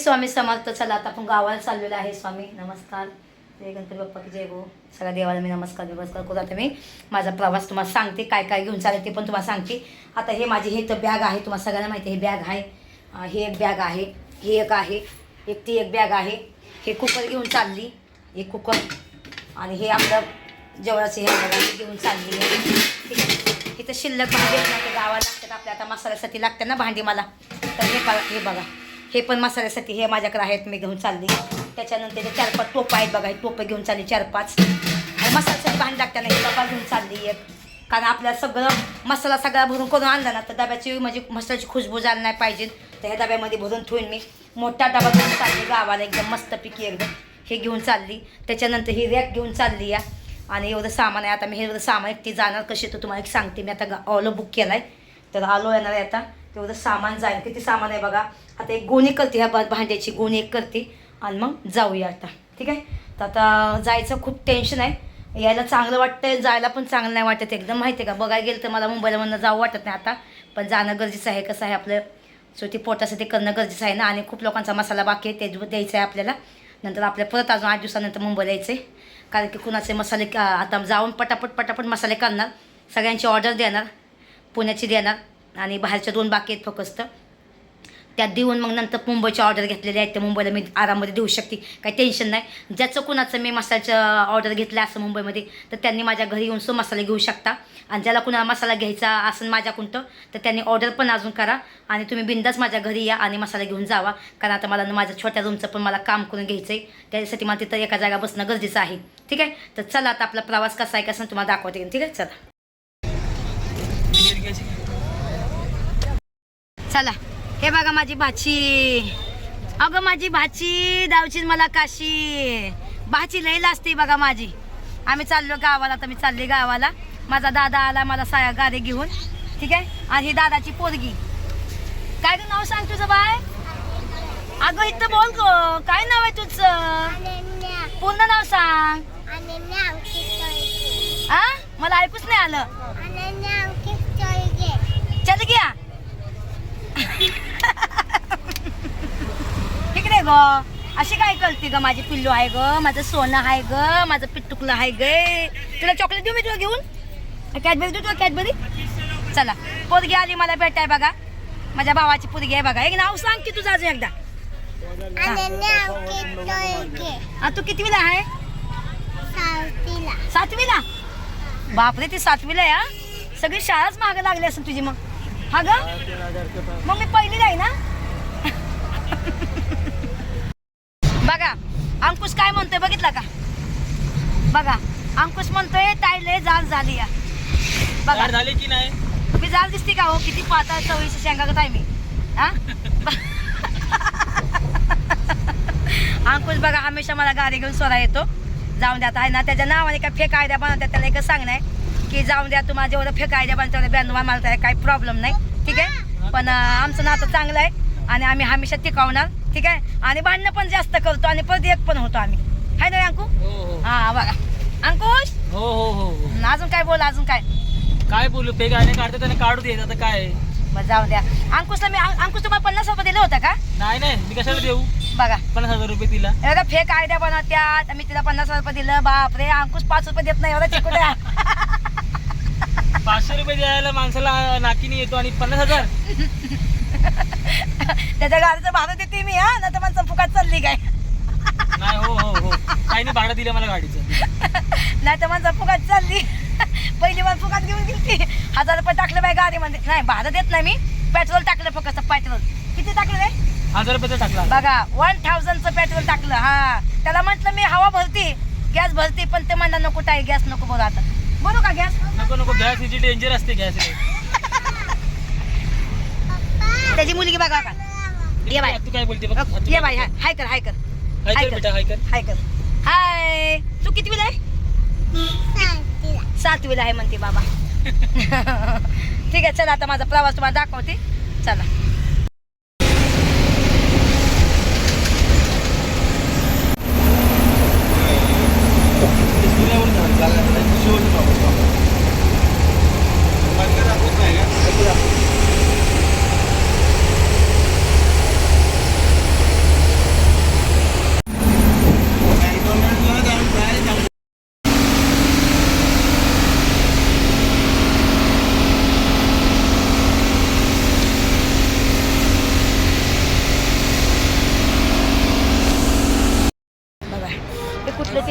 स्वामी समर्थ. चला आता आपण गावाला चाललेलो आहे. स्वामी नमस्कार. जय गणपती बाप्पा की जय. हो सगळ्या देवाला मी नमस्कार करू. आता मी माझा प्रवास तुम्हाला सांगते, काय काय घेऊन चालेल ते पण तुम्हाला सांगते. आता हे माझी हे तर बॅग आहे, तुम्हाला सगळ्यांना माहिती आहे. हे बॅग आहे, हे एक बॅग आहे, ही एक आहे, एक ती एक बॅग आहे. हे कुकर घेऊन चालली, हे कुकर. आणि हे आपलं जेवणाचं हे बघा घेऊन चालली आहे. ठीक आहे. इथं शिल्लक भांडी आहेत ना, ते गावाला लागतात आपल्या. आता मसाल्यासाठी लागतात ना भांडी मला, तर हे बघा हे पण मसाल्यासाठी हे माझ्याकडे आहेत, मी घेऊन चालली. त्याच्यानंतर ते 4-5 टोपं आहेत बघा, हे टोपं घेऊन चालली 4-5. आणि मसाल्यासाठी भांडी लागतात ना, हे डबा घेऊन चालली एक. कारण आपल्याला सगळं मसाला सगळा भरून करून आणला ना, तर डब्याची म्हणजे मसाल्याची खुशबू झाली नाही पाहिजे. तर ह्या डब्यामध्ये भरून ठेवून मी मोठा डबा घेऊन चालली गावाला, एकदम मस्तपैकी एकदम हे घेऊन चालली. त्याच्यानंतर ही रॅक घेऊन चालली या. आणि एवढं सामान आहे. आता मी हे एवढं सामान एकटी जाणार कशी, तर तुम्हाला एक सांगते. मी आता ऑलो बुक केला आहे, तर आलो येणार आहे. आता तेवढं सामान जाईल. किती सामान आहे बघा. आता एक गोणी करते, ह्या भांड्याची गोणी एक करते आणि मग जाऊया आता. ठीक आहे. तर आता जायचं खूप टेन्शन आहे. यायला चांगलं वाटतं, जायला पण चांगलं नाही वाटत एकदम, माहिती आहे का. बघायला गेलं तर मला मुंबईला म्हणून जाऊ वाटत नाही आता, पण जाणं गरजेचं आहे. कसं आहे, आपलं शेवटी पोटासाठी करणं गरजेचं आहे ना. आणि खूप लोकांचा मसाला बाकी आहे, ते द्यायचं आहे आपल्याला. नंतर आपल्या परत अजून 8 दिवसानंतर मुंबईला यायचं आहे. कारण की कुणाचे मसाले आता जाऊन पटापट मसाले करणार, सगळ्यांची ऑर्डर देणार, पुण्याची देणार आणि बाहेरच्या 2 बाकी आहेत फक्त, त्यात देऊन मग नंतर मुंबईची ऑर्डर घेतलेली आहेत. त्या मुंबईला मी आराममध्ये देऊ शकते, काही टेन्शन नाही. ज्याचं कुणाचं मी मसाल्याचं ऑर्डर घेतलं असं मुंबईमध्ये, तर त्यांनी माझ्या घरी येऊन मसाले घेऊ शकता. आणि ज्याला कुणाला मसाला घ्यायचा असेल माझ्याकडून, तर त्यांनी ऑर्डर पण अजून करा. आणि तुम्ही बिंदास माझ्या घरी या आणि मसाला घेऊन जावा. कारण आता मला माझ्या छोट्या रूमचं पण मला काम करून घ्यायचं आहे, त्याच्यासाठी मला तिथं एका जागा बसणं गरजेचं आहे. ठीक आहे. तर चला आता आपला प्रवास कसा आहे कसं तुम्हाला दाखवते. ठीक आहे. चला हे बघा माझी भाची. अगं माझी भाची दावची मला काशी. भाची लई लाजते बघा माझी. आम्ही चाललो गावाला. आता मी चालले गावाला. माझा दादा आला मला गाडी घेऊन. ठीक आहे. आणि ही दादाची पोरगी. काय नाव सांग तुझं बाय. अगं इथं बोल गो, काय नाव आहे तुझं, पूर्ण नाव सांग. मला ऐकूच नाही आलं. चल गया इकडे ग. अशी काय करते ग. माझी पिल्लू आहे ग, माझं सोनं आहे ग, माझं पिट्टुकलं आहे ग. तुला चॉकलेट देऊ मी तुला घेऊन. कॅडबरी देऊ तुला कॅडबरी. चला पोरगी आली मला भेटाय बघा. माझ्या भावाची पोरगी आहे बघा. एक नाव सांग की तुझं अजून एकदा. तू कितवीला आहे. 7वीला. बापरे ती 7वीला आहे. सगळी शाळाच मागं लागली असेल तुझी मग. हा ग मग मी पहिलीला आहे ना. बघा अंकुश काय म्हणतोय बघितला का. बघा अंकुश म्हणतोय ताईले जाल झाली या. बघा झाली की नाही. मी जाल दिसते का हो. किती पाता चवळीच्या शेंगागत आहे मी. अंकुश बघा हमेशा मला गाडी घेऊन सोडा येतो. जाऊन द्या आहे ना, त्याच्या नावाने काय फेक आयडिया बनवतात. त्याला एकच सांगणार की जाऊन द्या, तुम्हाला जेवढं फेक आयडिया बनवता तेवढं ब्रँड मला त्याला काही प्रॉब्लेम नाही. ठीक आहे. पण आमचं नातं चांगलं आहे आणि आम्ही हमेशा टिकवणार. ठीक आहे. आणि भांडणं पण जास्त करतो आणि परत एक पण होतो आम्ही. हाय ना अंकू. हा बघा अंकुश. हो हो हो. अजून काय बोला. अजून काय बोलू. फेक आयडिया काढतो त्याने काढू दे. आता काय जाऊ द्या. अंकुशला मी अंकुश तुम्हाला 50 रुपये दिलं होतं का. नाही मी कशाला देऊ. बघा 50,000 रुपये दिला. एवढा फेक आयडिया बनवत्यात. मी तिला 50 रुपये दिलं. बापरे अंकुश 5 रुपये देत नाही. एवढा चिकट आहे. 500 रुपये द्यायला माणसाला नाकीने येतो आणि 50,000. त्याच्या गाडीचं भाडं देते मी. ना तर मला फुकाट चालली काय. नाही. हो काही नाही भाडं दिलं मला गाडीचं. नाही तर माझं फुकाट चालली. पहिली मला फुकाट घेऊन गेली. 1000 रुपये टाकलं बाय गाडीमध्ये. नाही भाडं देत नाही मी. पेट्रोल टाकलं फक्त. पेट्रोल किती टाकलं रे. 1000 रुपये टाकला बघा. 1000चं पेट्रोल टाकलं. हा त्याला म्हटलं मी हवा भरती गॅस भरती, पण ते म्हणलं नको ताई गॅस नको बोला. आता बोलू का गॅस. नको गॅस हिची डेंजर असते. गॅस त्याची मुलगी बघा का. ये बाय तू काय बोलते बघ. ये बाय हाय कर हाय कर हाय कर बेटा हाय कर. हाय कर. हाय. तू कितवीला आहे. 7वीला आहे म्हणते बाबा. ठीक आहे. चला आता माझा प्रवास तुम्हाला दाखवते. चला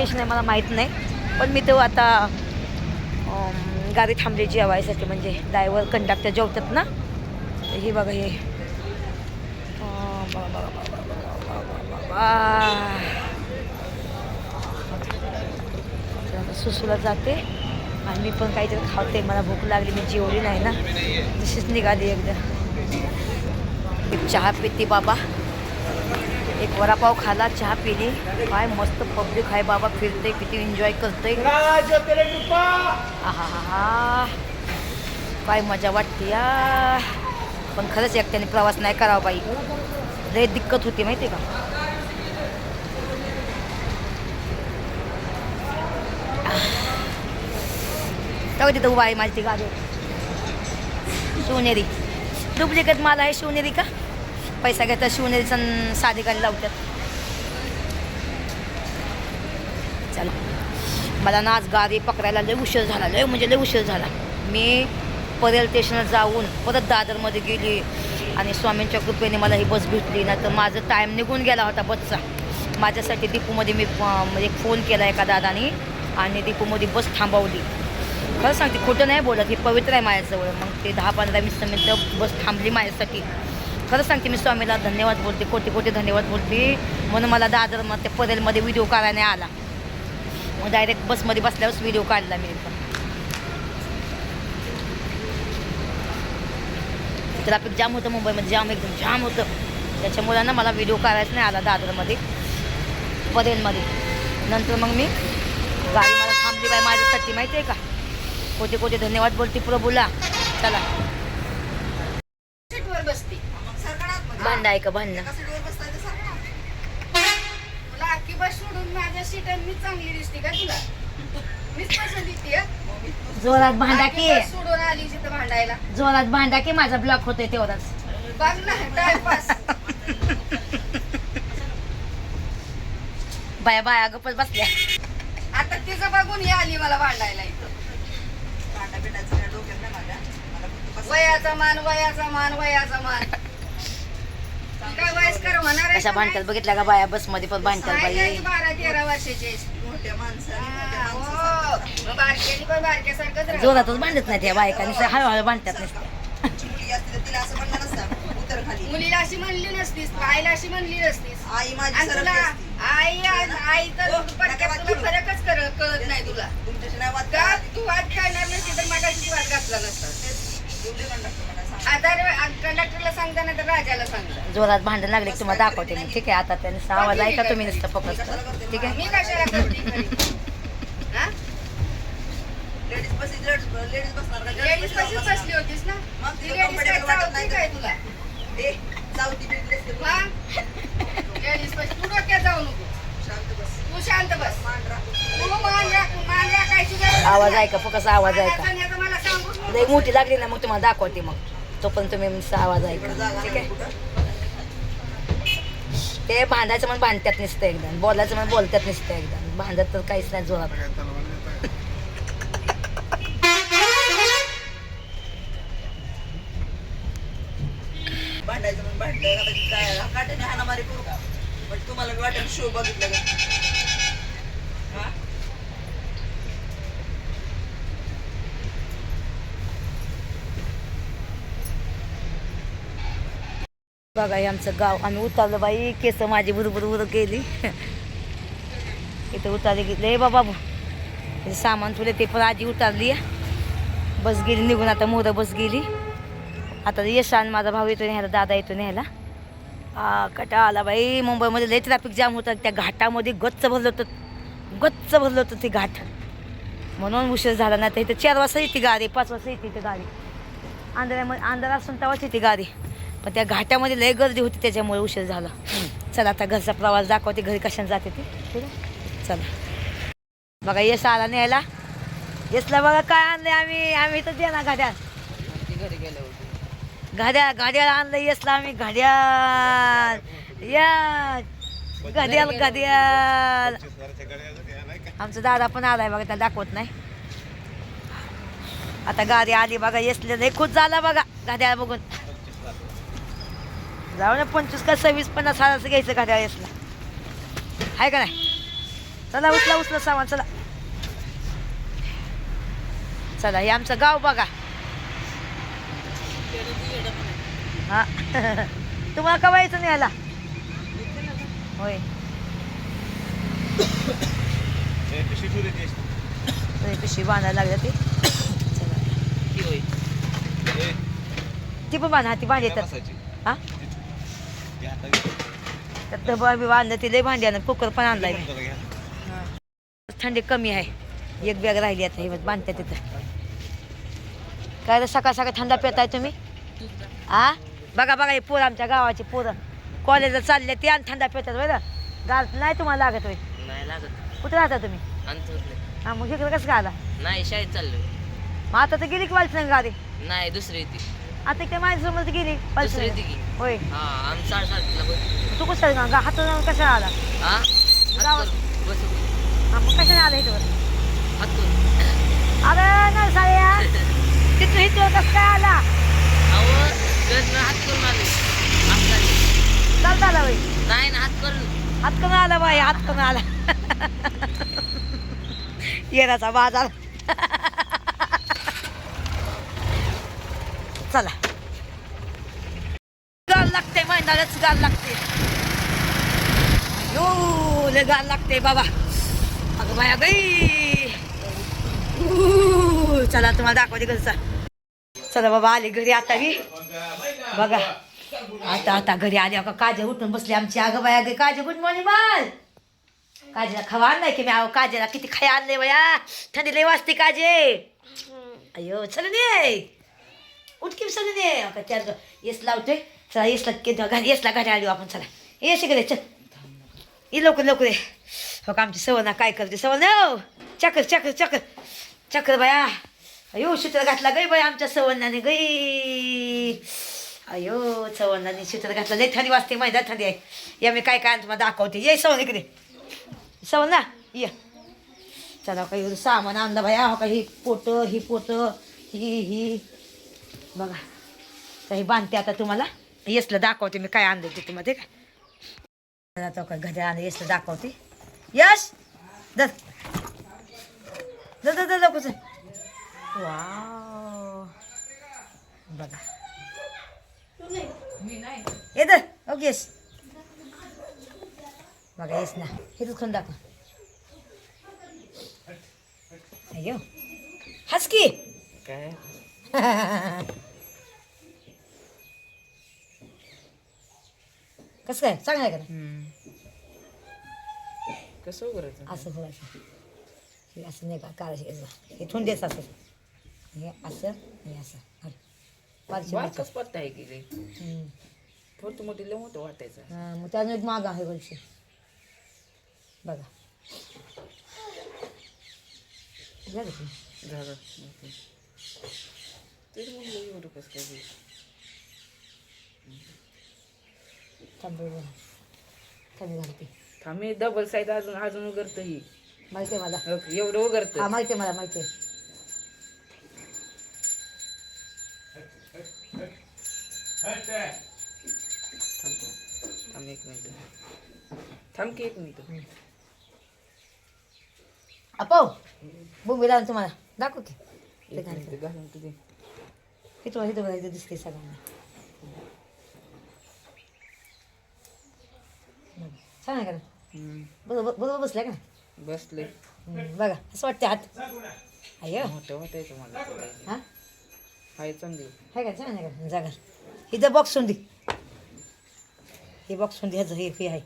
स्टेशन आहे मला माहीत नाही, पण मी तो आता गाडी थांबली जेवायसाठी, म्हणजे ड्रायव्हर कंडक्टर जेवतात ना. तर हे बघा हे सुसूला जाते आणि मी पण काहीतरी खाते. मला भूक लागली, मी जेवली नाही ना, तशीच निघाली एकदा. एक चहा पिते बाबा, एक वडापाव खाला, चहा पिली. काय मस्त पब्लिक आहे बाबा, फिरते किती एन्जॉय करते. आहा, काय मजा वाटते या. पण खरंच एकट्याने प्रवास नाही करावा बाई, लय दिक्कत होती माहिती का. तेव्हा तिथं उभा आहे माझी ती गाडी, शिवनेरी. डुप्लिकेट माल आहे शिवनेरी का, पैसा घेतात शिवनेरीचं, साधी गाडी लावतात. चला, मला ना आज गाडी पकडायला लय उशीर झाला, लय म्हणजे लय उशीर झाला. मी परेल स्टेशनला जाऊन परत दादरमध्ये गेली आणि स्वामींच्या कृपेने मला ही बस भेटली. ना तर माझं टाईम निघून गेला होता बसचा. माझ्यासाठी दीपूमध्ये मी म्हणजे फोन केला एका दादानी आणि दीपूमध्ये बस थांबवली. खरं सांगते, खोटं नाही बोलत, हे पवित्र आहे माझ्याजवळ. मग ते 10-15-20 मिनटं बस थांबली माझ्यासाठी. खरं सांगते, मी स्वामीला धन्यवाद बोलते, कोटी कोटी धन्यवाद बोलते. म्हणून मला दादरमध्ये परेलमध्ये व्हिडिओ काढायला आला. मग डायरेक्ट बसमध्ये बसल्यावरच व्हिडिओ काढला मी पण. ट्रॅफिक जाम होतं मुंबईमध्ये, जाम एकदम जाम होतं. त्याच्यामुळं ना मला व्हिडिओ काढायचा नाही आला दादरमध्ये, परेलमध्ये. नंतर मग मी गाडी मला थांबली बाय माझ्यासाठी, माहिती आहे का. कोटी कोटी धन्यवाद बोलते प्रभूला. चला, भांडा आहे का भांडणं. तुला अख्खी बस सोडून माझ्या सीट मी चांगली दिसते का तुला. मीच पसंत येते. जोरात भांडा की, सोडून आली तिथं भांडायला. जोरात भांडा की, माझा ब्लॉक होतोय तेवढाच. बघ ना टाइमपास. बाया बाया गप्पच बसल्या. आता तिचं बघून ही आली मला भांडायला इथं. वयाचा मान, वयाचा मान, वयाचा मान. काय वयस्कर होणार आहे कशा भांडतात बघितल्या का बाया बसमध्ये पण भांडतात बाई. 12-13 वर्षाचे मोठ्या माणसं. बारक्यानी पण बारक्यासारखंच राहतं. जोरातच भांडत नाही त्या बायकांनी, हळूहळू भांडतात नसते. मुलीला अशी म्हणली नसतीस, आईला अशी म्हणली नसतीस. आई माझी आई तर फरकच कळत नाही तुला. का तू वाद करणार नसती तर मागाशी वाद घातला नसता. आता कंडक्टरला सांगता नाही तर राजाला सांगता. जोरात भांडण लागले की तुम्हाला दाखवते मी, ठीक आहे. आता त्यांनी आवाज ऐका तुम्ही नुसतं फक्त, ठीक आहे. मी कशाला करते लेडीज बसीत बसली होतीस ना. लेडीज काय तुला लेडीज बस. तू डोक्यात जाऊ नको, तू शांत बस. तू मान राखायची गरज आवाज नाही. ऐका फक्त आवाज ऐका. राजाचं मला सांगूच नको. लई मोठी लागली ना मग तुम्हाला दाखवते, मग तोपर्यंत तुम्ही नुसतं आवाज ऐका, ठीक आहे. ते भांडायचं म्हणून भांडतात नसतं एकदम, बोलायचं म्हणून बोलतात नसतं एकदम. भांडत तर काहीच नाही जोरात. भांडायचं म्हणून भांडलं काय काट्याने हाणामारी करू का. पण तुम्हाला वाटेल शो बघितलं का. बघा हे आमचं गाव. आम्ही उतरलो बाई, केस माझी बुरबुर गेली. इथं उतारले गेले बाबा, सामान तुले ते पण आजी उतारली. बस गेली निघून, आता मोर बस गेली. आता यशान माझा भाऊ येतो न्यायला, दादा येतो न्यायला. कटा आला बाई. मुंबईमध्ये लई ट्रॅफिक जाम होतं. त्या घाटामध्ये गच्च भरलं होतं ते घाट, म्हणून उशीर झाला. नाही तर इथं 4 वाजता येते गाडी, 5 वाजता येते इथे गाडी. अंधार असून तेव्हाच येते गाडी, पण त्या घाटामध्ये लई गर्दी होती त्याच्यामुळे उशीर झाला. चला आता घरचा प्रवास दाखवते, घरी कशाने जाते ते, ठीक आहे. चला बघा, यश आला न्यायला. यशला बघा काय आणलंय आम्ही तर दे ना घड्याळ. घड्याळ आणलं यशला आम्ही, घड्याळ. घड्याळ आमचा दादा पण आलाय बघा, त्याला दाखवत नाही. आता गाडी आली बघा, यशला लय खुश झाला बघा घड्याळ बघून. जाऊ ना 25 का 26-50 हजाराचं घ्यायचं घड्याळ यशला, आहे का नाही. चला उचला उचला सामान चला. चला हे आमचं गाव बघा. हा तुम्हाला कवा यायचं नाही याला होय. पिशवी बांधायला लागलं ते. चला ती पण बांधा ती भांडी येतात हा त्यात डबा बी बांधलं ती लय भांडी आणत कुकर पण आणलाय मी. थंडी कमी आहे एक बॅग राहिली आता हे बांधतात तिथं. काय रे सकाळ सकाळ थंडा पिताय तुम्ही हा. बघा बघा हे पोरं आमच्या गावाची पोरं कॉलेजला चालले ते आणि थंडा पितात बरं. गाल नाही तुम्हाला लागत होय. नाही लागत. कुठे राहता तुम्ही अंतरले. हा मग इकडे कसं काय आला. नाही शाळेत चाललोय. मग आता तर गेली की वालच गाडी. नाही दुसरी ती. आता काय माझ्या समोर गेली दुसरी ती की. होय. हा आम्ही 7:30 बस. तू कसं हात कशा आला हा गावात. बस. हा मग कशाने आला इथं. हातून. अरे नाही साऱ्या तिथं इथं कसं काय आला. अहो घरनं हात करून आले. चालता आला बाई. नाही ना हात करून. हात करून आला बाई हात करून आला. येण्याचा बाजार. चला गाल लागते मैदानाच गाल लागते. यो लय गाल लागते बाबा. अगं बाया गाई. चला तुम्हाला दाखवते कसं. चला बाबा आले घरी आता मी बघा. आता घरी आली अगं काजे उठून बसली आमची. अगं बाया गे काजे गुड मॉर्निंग बाल. काजेला खवा आणलाय की मी. अहो काजेला किती खाय आणले बया. थंडी लय वाजते काजे. अयो चल ने उठकी चल ने त्यात येस लावतोय. चला येसला घरी आली आपण. चला येस इकडे चल ये लवकर लवकर. हो का आमची सवना काय करते सवना. चक्कर चक्कर चक्कर चक्कर बाया. अयो सूत्र घातला गई बाई आमच्या सवनाने गई. अयो सवनाने सूत्र घातलं. लय थंडी वाजते मैदान थंडी आहे. या मी काय काय तुम्हाला दाखवते. ये सवन इकडे सवना ये. चला काही सामान आणलं बाया. हो का ही पोतं ही बघा. तर हे बांधते आता तुम्हाला. येसला दाखवते मी काय आणलं ते तुम्हाला ते काय. आता काय घरी आणलं येसला दाखवते. यश दर दर दर लवकर. वाव बघा ये दर ओके येस बघा येस ना. हे दुखून दाखव. अयो हस की काय कसं काय चांगलं आहे का. कसं करायचं. असं बघायचं हे असं नाही का काळजी हे ठोंड द्यायचं असं. हे असं हे असं पाचशे बारकाच पत्ता आहे की रे. थोडं मोठी लय मोठं वाटायचं. हां मग त्यानं एक माग आहे वरची बघा. झालं की? झालं. तेच म्हणलं एवढं कसं काय. कमी घालते. थांबे डबल साईड अजून उघडतं ही. माहिती आहे मला. एवढं उघडतं. हा माहिती आहे मला माहिती आहे. थांब एक मिनिट. थांब की एक मिनिट. अपाव बुंबी लावून तुम्हाला दाखव की. एक मिनिट घालून तुझे. हे तुम्हाला इथं बघायचं दिसते सगळ्यांना. छान आहे का बरोबर बरोबर बसलाय का. बसले. बघा असं वाटते हात. अय्यो मोठं वाटायचं मला. हां हाय चांगली. आहे का छान आहे का जागा. इथं बॉक्स सोंदी हे बॉक्स सोंदी ह्याचं हे फी आहे.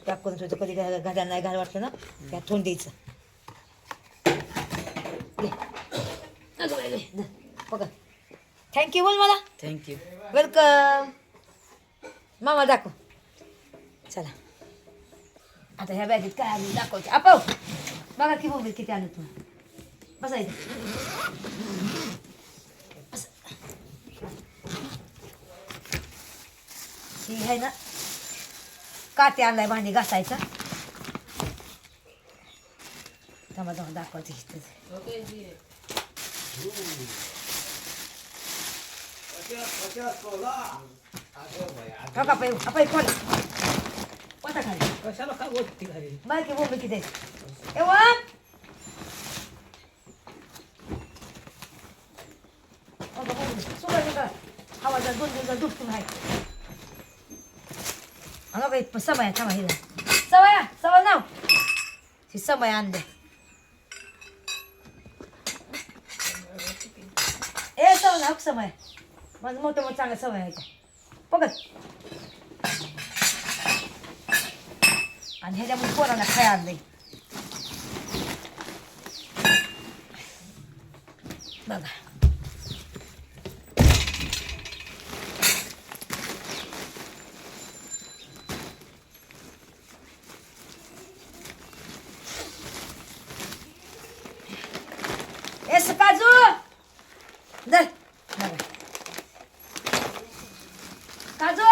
पॅक करून ठेवतो कधी घाला नाही घाल वाटलं ना त्यात ठेवून द्यायचं. बघा थँक्यू बोल मला. थँक्यू. वेलकम मामा दाखव. चला आता ह्या बॅगेत काय आली दाखवते. आपाव बघा की मोबाईल किती आलं तुम्हाला. बसायचं ही आहे ना काटे आणलाय भांडी घासायचा. थांबा जाऊन दाखवते. हो का पाय खोल वाटा खाली कशाला काय बोलती घरी बाकी बोंबे किती आहेत? ए वा हवा जर 2 दिवस दुखतून आहे काही समय थांबा हिला सवय नाव ही समय आणले ए सवय नाव समय माझं मोठं चांगलं समय आहे बघत आणि ह्याच्यामुळे कोणाला खाय आणलंय बघा एस काजू दर बघा काजू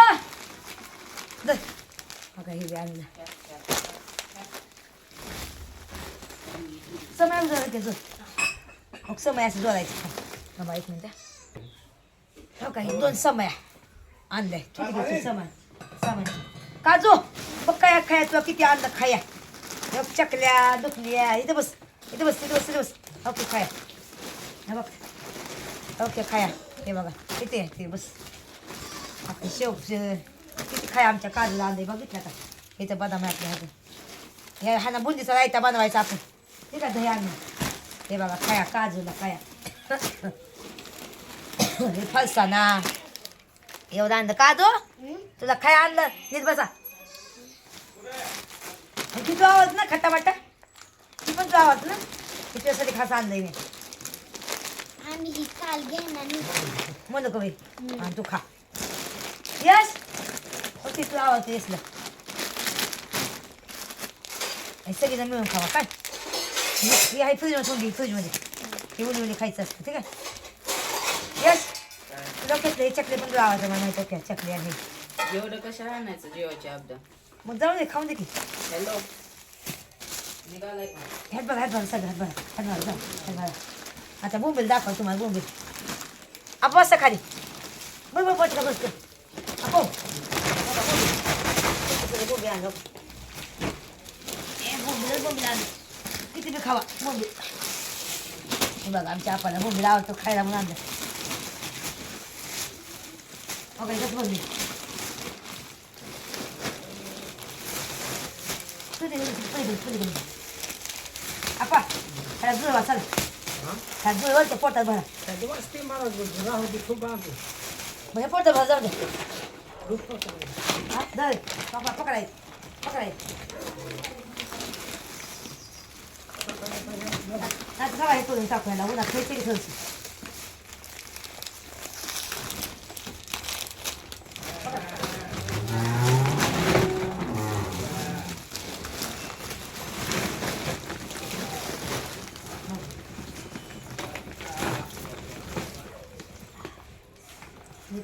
दर बघा हे बी आणलं समय जरा ते जोड मग समय असं जोडायचं बाबा 1 मिनिट हो का हे 2 समय आणलंय किती समय काजू बघ काय खाया तुला किती आणलं खाया बघ चकल्या दुखल्या इथं बस ओके खाया हे बघ ओके खाया हे बघा किती आहे ते बस आपण शेव किती खाया आमच्या काजूला आणलंय बघितलं का इथं बदाम आहे आपल्या हातून हे हा बुंदीचा रायता बनवायचा आपण ठीक आहे दही आणलं हे बघा खाया काजूला खाया हे फरसाणा एवढं आणलं काजू तुला खाया आणलं नीट बसा किती तू आवाज ना खट्टा बट्टा ती पण तू आवाज ना त्याच्यासाठी खास आणलंय मी आम्ही काल घेणार म्हणू का बाई आणि तू खा यस ती तू आवाज येसलं सगळीजण मिळून खावा काय ही आहे फ्रीजमध्ये फ्रीजमध्ये हे उली खायचं असतं ठीक आहे यस तुला घेतलं हे चकली पण तुला आवाज मला माहिती काय चकली आहे एवढं कशाला आणायचं जेवायची अब्दा मग जाऊ दे खाऊन दे की हॅलो निघालाय का हात बघा सगळं हात बघा आता बोंबील दाखव तुम्हाला बोंबील आपण बसा खाली बघ पटका बसतो आपण बोंबील आणलं बोंबील आणलं किती बी खावा बोंबील बघा आमच्या आपाला बोंबील आवडतो खायला म्हणून आणलं ओके कसं बोंबील आपा ह्याला जुळवा चाल ह्या जुळवरच्या पोटात भरा त्याची वाजते मला राहू दे खूप आम्ही मग हे पोटात भरा जाऊ दे हा धर पापा पकडायचं आता खावा हे करून टाकू ह्याला उन्हात खायचं की थोडंसं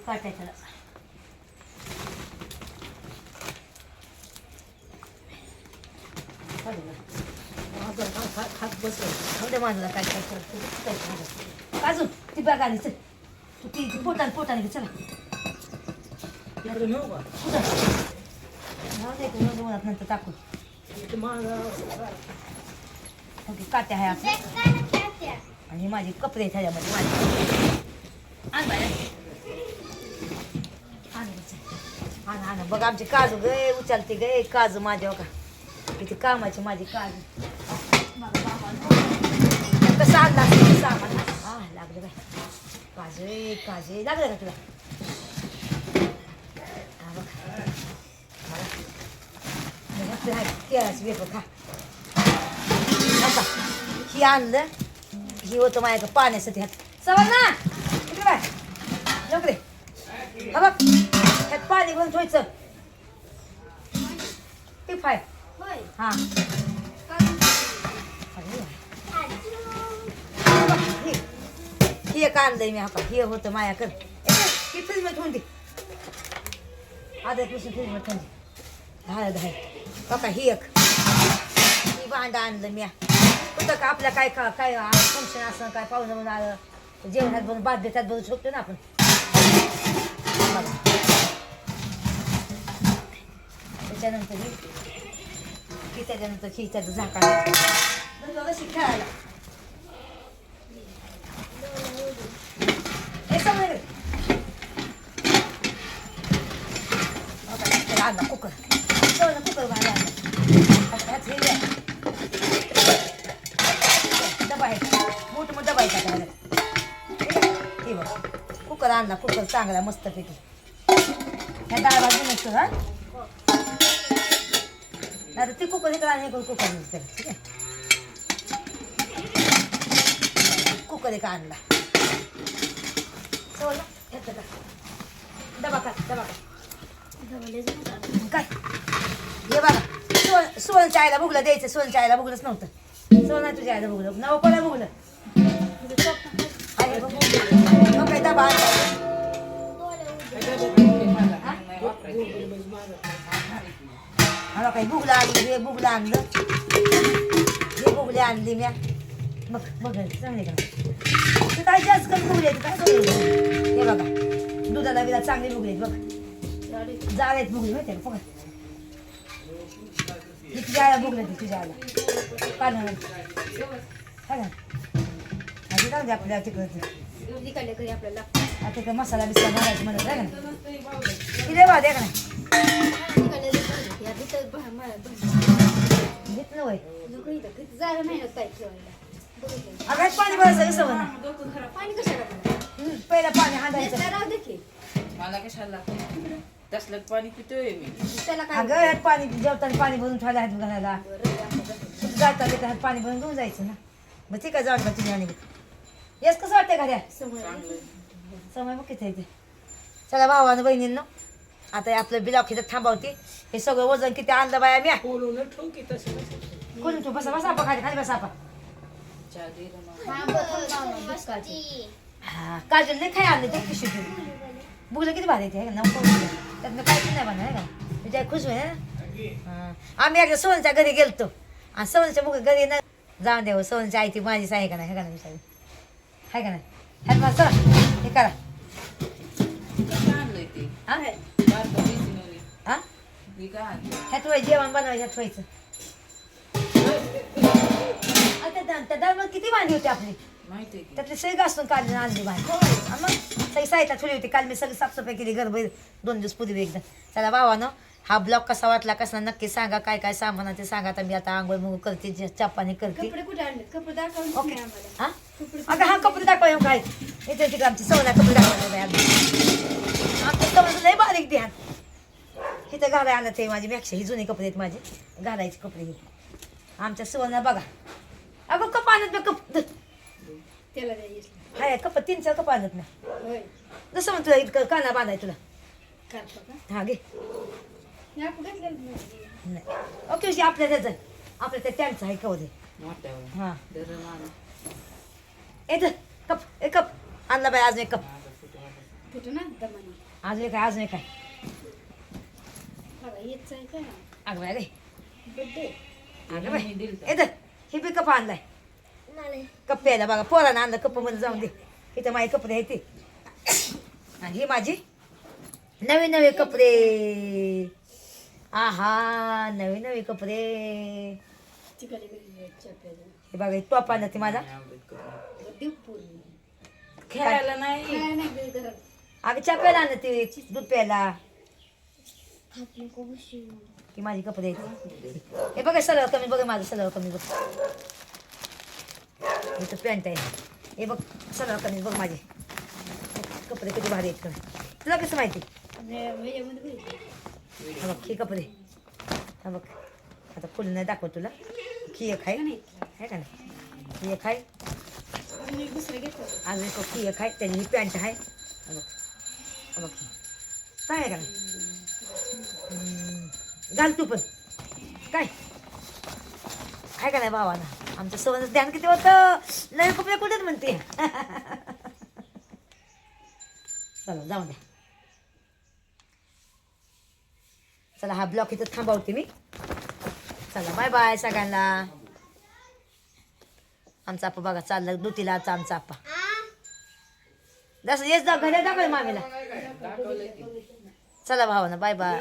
काटायचं हात बसला माझला काय करत काजू ती बॅग आली चल तू ती पोटाने चला इकडे नेऊ का उन्हात नंतर टाकू इथे माझा काट्या आहे आपल्या आणि माझे कपडे आहेत ह्याच्यामध्ये माझे आण बाहेर आण बघ आमचे काजू गे उचलते गे काजू माझ्या का किती कामाचे माझे काजू कसं आणला सामान हा लागलं बाय काजू लागलं का तुला हा बघ केळाची वेपर खा नका ही आणलं ही होतं माझ्या पाण्यासाठी हात सवय ना इकडे बाय नोकरे हा बघ ह्यात पाणी भरून ठेवायचं टिप आहे हा ही एक आणलंय मी हा हे होतं मायाकडे ही फ्रीजमध्ये ठेवून दे आधा पिशवी फ्रीजमध्ये ठेवून दे हळद आहे बघा ही एक ही भांडं आणलं मी कुठं का आपल्या काय काय फंक्शन असं काय पाहुणं म्हणून आलं जेवणात बनवून भात देतात बनवू शकतो ना आपण त्याच्यानंतर की त्याच्यानंतर त्याचं झाकण खेळायला हे समज आणला कुकर कुकर घाला डबा आहे मोठं मोठं डबा आहे का हे बघ कुकर आणला कुकर चांगला मस्तपैकी ह्या डाळ भाजी नसतो हा आता ते कुकर इकडे आणि कुकर नसतं ठीक आहे कुकर एक आणला डबा का काय हे बघा सोनच्या आईला भुगलं द्यायचं सोनच्या आईला भुगलंच नव्हतं सोन आहे तुझ्या आईला भुगलं नवं कोणा भुगलं आहे बघ मग काय डबा आणला काही भुगलं आणलं हे भुगलं आणलं हे भुगले आणली म्या बघ बघ चांगले का ते काय जास्त कमी भुगले काय हे बघा दुधाला बिला चांगले भुगले बघ जाळ आहेत भुगले माहिती का बघा हे तुझ्या आईला भुगलं ते तुझ्या आईला पानं काय ना आधी जाऊ दे आपल्या तिकडं आपल्याला आता तिकडं मसाला बिस्सा घालायचं म्हणत आहे ना किती वाद आहे का नाही घेतलं वय अगं पाणी भरायचं कसं म्हणा पाणी कशाला पहिलं पाणी हांडायचं राहू दे की मला कशाला तसलं पाणी पितोय मी त्याला काय अगं ह्यात पाणी जेवताना पाणी भरून ठेवलं हात घालायला जाता येतं हात पाणी भरून घेऊन जायचं ना मग ठीक आहे जाऊ का तुझ्या आणि येस कसं वाटतंय घड्या समय मग किती येते चला भावानं बहिणींनो आता हे आपलं बिलाव इथं थांबवते हे सगळं वजन किती आणलं बाया म्या कोणी तू बसा बसा खाली खाली बसा हा काजल नाही खाय आणले ते पिशवी बुगलं किती भारी येते ना त्यातनं काहीच नाही बनणार आहे का तुझ्या खुश होय ना आम्ही एकदा सोनच्या घरी गेलतो आणि सोनच्या बुग घरी ना जाऊन द्यावं सोनच्या आई ती माझीच आहे का नाही हे का नाही विचार आहे का नाही ह्यात मला चला हे करा आणलंय ते हा बारकं पिसिनवली. हा हे काय आणलं? ह्यात वय जेवण बनवायचं ह्यात व्हायचं त्या दरम्यान किती भांडी होती आपली माहितीये की त्यातली सगळी घासून काढली आणली भांडी आणि मग सगळी साईडला ठेवली होती काल मी सगळी साफसफाई केली घरभर 2 दिवस पूर्वी एकदा चला भावानं हा ब्लॉग कसा वाटला कसा नक्की सांगा काय काय सामान आहे ते सांगा आता मी आता आंघोळ मुंग करते चपानी करते कपडे कुठे आणले कपडे दाखवून ओके नाही आम्हाला हा अगं हा कपडे दाखवा येऊ काय इथे तिकडे आमची सवना कपडे दाखवायला आमचं समज लय बारीक ध्यान इथं घालाय आणलं ते माझे मॅक्ष ही जुने कपडे आहेत माझे घालायचे कपडे हे आमच्या सवना बघा अगं कप आणत ना कप त्याला द्यायचं हाय कप 3-4 कप आणत ना होय जसं म्हणतो इतकं काना बांधाय तुला करतो का हा घे मी आपण घेतलेलं नाही. नाही ओके आपल्या त्याचं आपल्या त्या त्यांचं आहे कवदे मोठ्यावर हां दरं आणा. येतं कप एक कप आणला बाई अजून एक कप कुठं ना दमानी अजून एक काय बघा येच आहे का अगं बाय रे बड्डे अगं बाय हे दिलं येतं हे बी कप आणलाय कप प्यायला बघा पोरानं आणलं कपमध्ये जाऊन दे इथं माझे कपडे आहे ते आणि ही माझी नवे कपडे आहा नवे कपडे तिकडे चप्पल हे बघा टॉप आणलं ते माझा देऊ पूर्ण खेळायला नाही काय नाही घरात अगं चहा प्यायला आणलं ते दूध प्यायला की माझी कपडे आहेत हे बघा सगळं कमी बघा माझं सगळं कमी बघ इथं पॅन्ट आहे हे बघ सगळं कमी बघ माझे कपडे किती भारी आहेत का तुला कसं माहिती हा बघ हे कपडे हा बघ आता फुल नाही दाखव तुला ही एक आहे का नाही ही एक आहे दुसरं घेतो अजून एक ही एक आहे त्याची ही पॅन्ट आहे हा बघ हा बघ काय आहे का नाही घाल तू पण काय आहे का नाही भावाना आमचं सवयच ध्यान किती होतं नवीन कपडे कुठेच म्हणते चला जाऊ द्या चला हा ब्लॉक इथं थांबवते मी चला बाय बाय सगळ्यांना आमचा आपा बघा चाललं दुटीला आमचा आपा जसं येस जा घरी दाखव मामीला चला भावाना बाय बाय